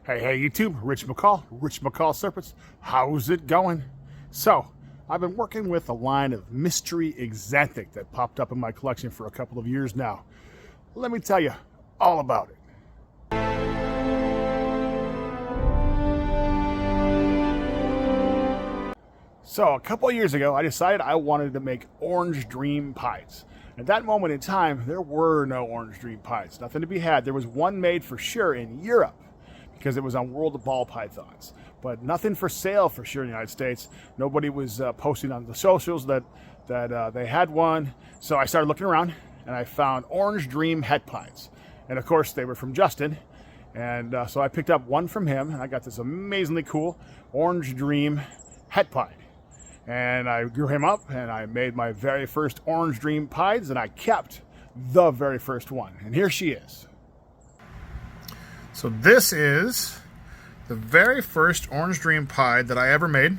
Hey, YouTube, Rich McCall Serpents. How's it going? So, I've been working with a line of mystery Axanthic that popped up in my collection for a couple of years now. Let me tell you all about it. So, a couple of years ago, I decided I wanted to make orange dream pies. At that moment in time, there were no orange dream pies. Nothing to be had. There was one made for sure in Europe, because it was on World of Ball Pythons, but nothing for sale for sure in the United States. Nobody was posting on the socials that they had one. So I started looking around and I found Orange Dream het pies. And of course they were from Justin. And so I picked up one from him and I got this amazingly cool Orange Dream het pie. And I grew him up and I made my very first Orange Dream pies and I kept the very first one. And here she is. So this is the very first Orange Dream pie that I ever made,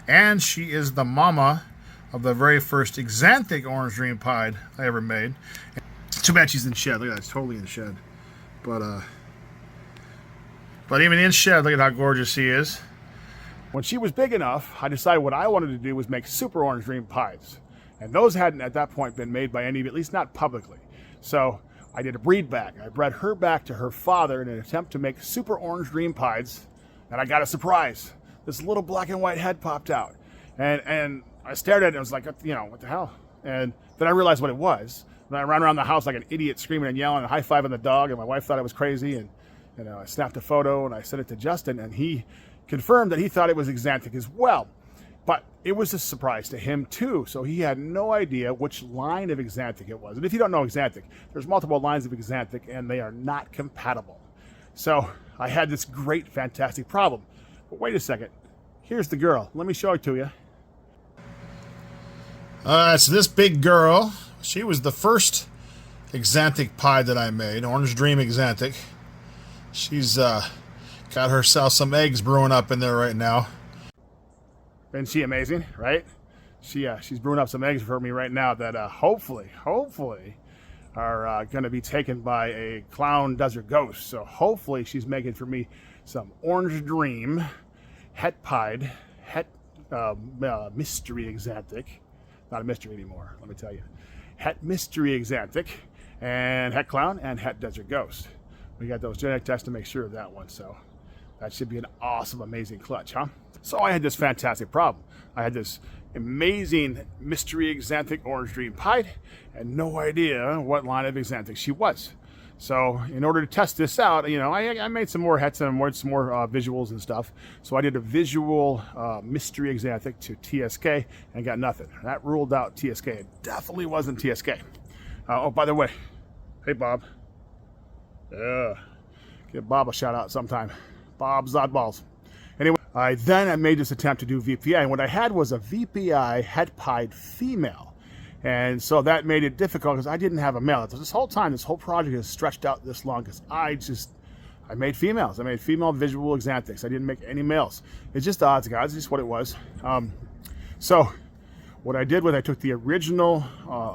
and she is the mama of the very first Axanthic Orange Dream pie I ever made. Too bad she's in shed. Look at that, it's totally in shed. But even in shed, look at how gorgeous she is. When she was big enough, I decided what I wanted to do was make super Orange Dream pies, and those hadn't at that point been made by any, at least not publicly. So I did a breed back. I bred her back to her father in an attempt to make super Orange Dream pies, and I got a surprise. This little black and white head popped out, and I stared at it and I was like, you know, what the hell? And then I realized what it was. And I ran around the house like an idiot, screaming and yelling and high-fiving the dog, and my wife thought I was crazy, and I snapped a photo and I sent it to Justin, and he confirmed that he thought it was Axanthic as well. But it was a surprise to him too, so he had no idea which line of Axanthic it was. And if you don't know Axanthic, there's multiple lines of Axanthic and they are not compatible. So I had this great, fantastic problem. But wait a second, here's the girl. Let me show it to you. So this big girl, she was the first Axanthic pie that I made, Orange Dream Axanthic. She's got herself some eggs brewing up in there right now. Isn't she amazing, right? She's brewing up some eggs for me right now that hopefully are going to be taken by a clown desert ghost. So hopefully she's making for me some Orange Dream het pied mystery Axanthic. Not a mystery anymore, let me tell you. Het mystery Axanthic and het clown and het desert ghost. We got those genetic tests to make sure of that one, so that should be an awesome, amazing clutch, huh? So I had this fantastic problem. I had this amazing mystery Axanthic Orange Dream pie and no idea what line of Axanthic she was. So in order to test this out, you know, I made some more hets and some more visuals and stuff. So I did a visual mystery Axanthic to TSK and got nothing. That ruled out TSK. It definitely wasn't TSK. Oh, by the way, hey Bob. Give Bob a shout out sometime. Bob's Oddballs. Anyway, I made this attempt to do VPI, and what I had was a VPI het pied female. And so that made it difficult because I didn't have a male. This whole time, this whole project has stretched out this long because I made females. I made female visual Axanthics. I didn't make any males. It's just the odds, guys. It's just what it was. So what I did was I took the original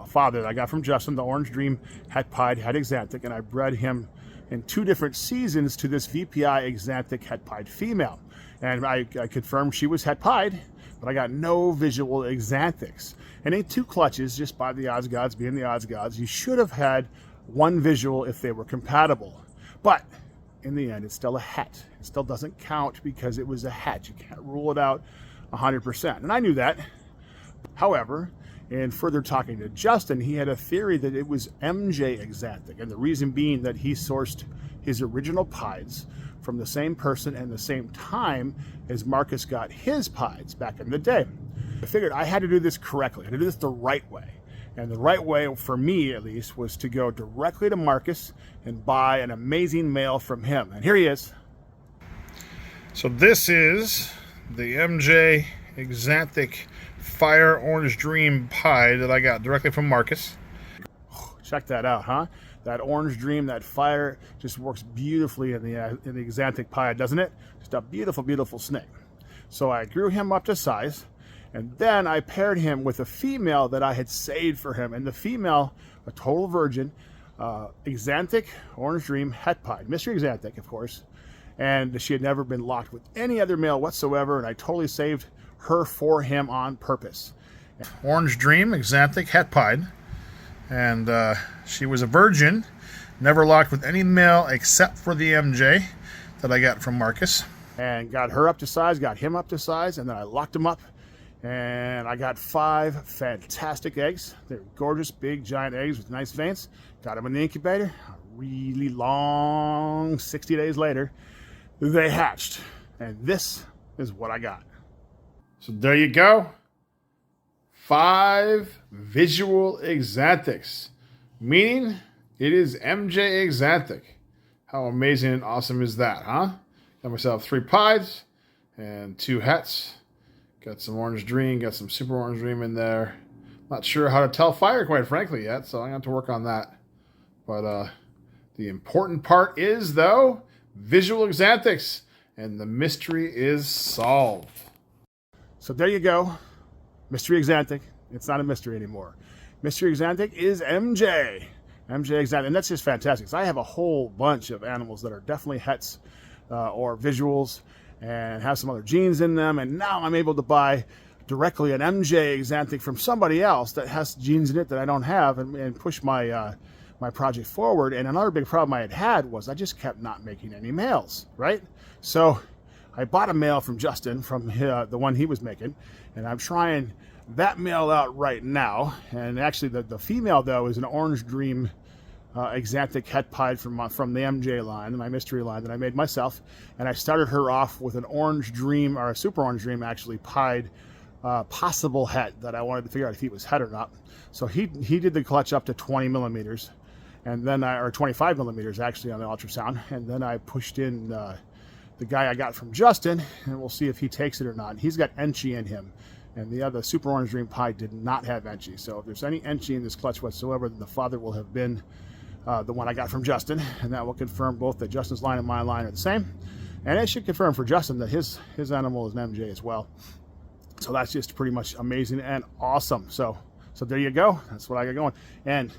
father that I got from Justin, the Orange Dream het pied het Axanthic, and I bred him in 2 different seasons to this VPI Axanthic het pied female. And I confirmed she was het pied, but I got no visual Axanthics. And in 2 clutches, just by the odds gods being the odds gods, you should have had 1 visual if they were compatible. But in the end, it's still a het. It still doesn't count because it was a het. You can't rule it out 100%. And I knew that. However, in further talking to Justin, he had a theory that it was MJ Axanthic, and the reason being that he sourced his original pies from the same person and the same time as Marcus got his pies back in the day. I figured I had to do this correctly. I had to do this the right way. And the right way, for me at least, was to go directly to Marcus and buy an amazing male from him. And here he is. So this is the MJ Axanthic Fire Orange Dream pie that I got directly from Marcus. Check that out, huh? That Orange Dream, that fire, just works beautifully in the Axanthic pie, doesn't it? Just a beautiful, beautiful snake. So I grew him up to size, and then I paired him with a female that I had saved for him. And the female, a total virgin, Axanthic Orange Dream het pied, mystery Axanthic, of course. and she had never been locked with any other male whatsoever, and I totally saved her for him on purpose. Orange Dream, Axanthic, het pied, and she was a virgin, never locked with any male except for the MJ that I got from Marcus. And got her up to size, got him up to size, and then I locked him up. And I got 5 fantastic eggs. They're gorgeous, big, giant eggs with nice veins. Got them in the incubator. A really long 60 days later, they hatched. And this is what I got. So there you go. 5 visual Axanthics, meaning it is MJ Axanthic. How amazing and awesome is that, huh? Got myself 3 pieds and 2 hets. Got some Orange Dream, got some Super Orange Dream in there. Not sure how to tell fire, quite frankly, yet, so I'm going to have to work on that. But the important part is, though, visual Axanthics, and the mystery is solved. So there you go. Mystery Axanthic. It's not a mystery anymore. Mystery Axanthic is MJ. MJ Axanthic, and that's just fantastic. So I have a whole bunch of animals that are definitely hets or visuals, and have some other genes in them, and now I'm able to buy directly an MJ Axanthic from somebody else that has genes in it that I don't have, and push my my project forward. And another big problem I had was I just kept not making any males, right? So I bought a male from Justin, from the one he was making, and I'm trying that male out right now. And actually the female, though, is an Orange Dream Axanthic het pied from the MJ line, my mystery line that I made myself, and I started her off with an Orange Dream, or a Super Orange Dream actually, pied possible het that I wanted to figure out if he was het or not. So he did the clutch up to 20 millimeters, and then or 25 millimeters actually on the ultrasound, and then I pushed in the guy I got from Justin, and we'll see if he takes it or not. He's got Enchi in him, and the other Super Orange Dream pied did not have Enchi. So if there's any Enchi in this clutch whatsoever, then the father will have been the one I got from Justin, and that will confirm both that Justin's line and my line are the same, and it should confirm for Justin that his animal is an MJ as well. So that's just pretty much amazing and awesome. So there you go. That's what I got going. And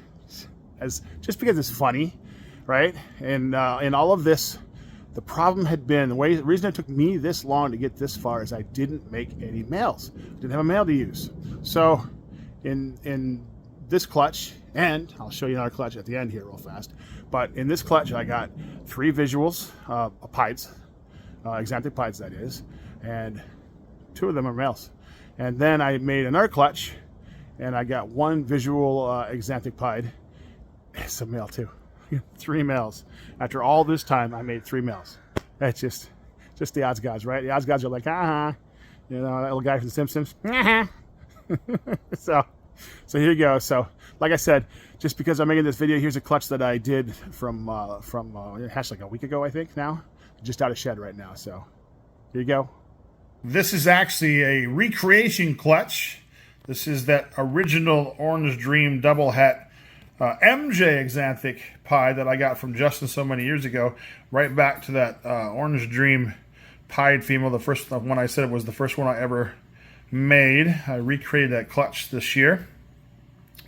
just because it's funny, right? And in all of this, the problem had been the reason it took me this long to get this far is I didn't make any males. Didn't have a male to use. So in this clutch, and I'll show you another clutch at the end here real fast, but in this clutch I got 3 visuals, pieds, Axanthic pieds that is, and 2 of them are males. And then I made another clutch, and I got 1 visual Axanthic pied. It's a male too. 3 males. After all this time, I made 3 males. That's just the odds gods, right? The odds gods are like, you know, that little guy from The Simpsons. So here you go. So like I said, just because I'm making this video, here's a clutch that I did from it hatched like a week ago, I think now. Just out of shed right now. So here you go. This is actually a recreation clutch. This is that original Orange Dream double het MJ Axanthic pie that I got from Justin so many years ago. Right back to that Orange Dream pied female. The first one I said was the first one I ever made. I recreated that clutch this year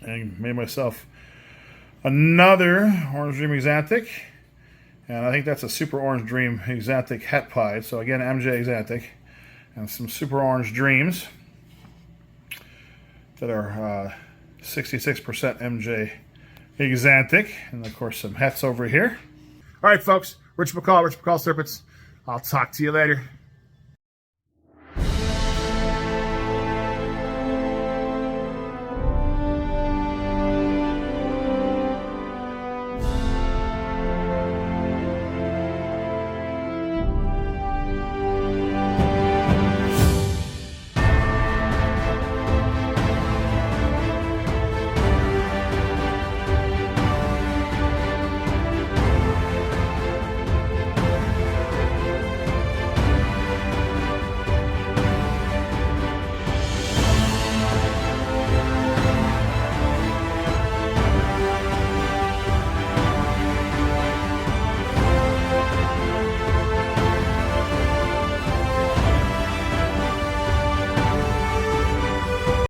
and made myself another Orange Dream Axanthic, and I think that's a Super Orange Dream Axanthic het pied. So again, MJ Axanthic, and some Super Orange Dreams that are 66% MJ Axanthic, and of course some hets over here. All right, folks, Rich McCall Serpents. I'll talk to you later.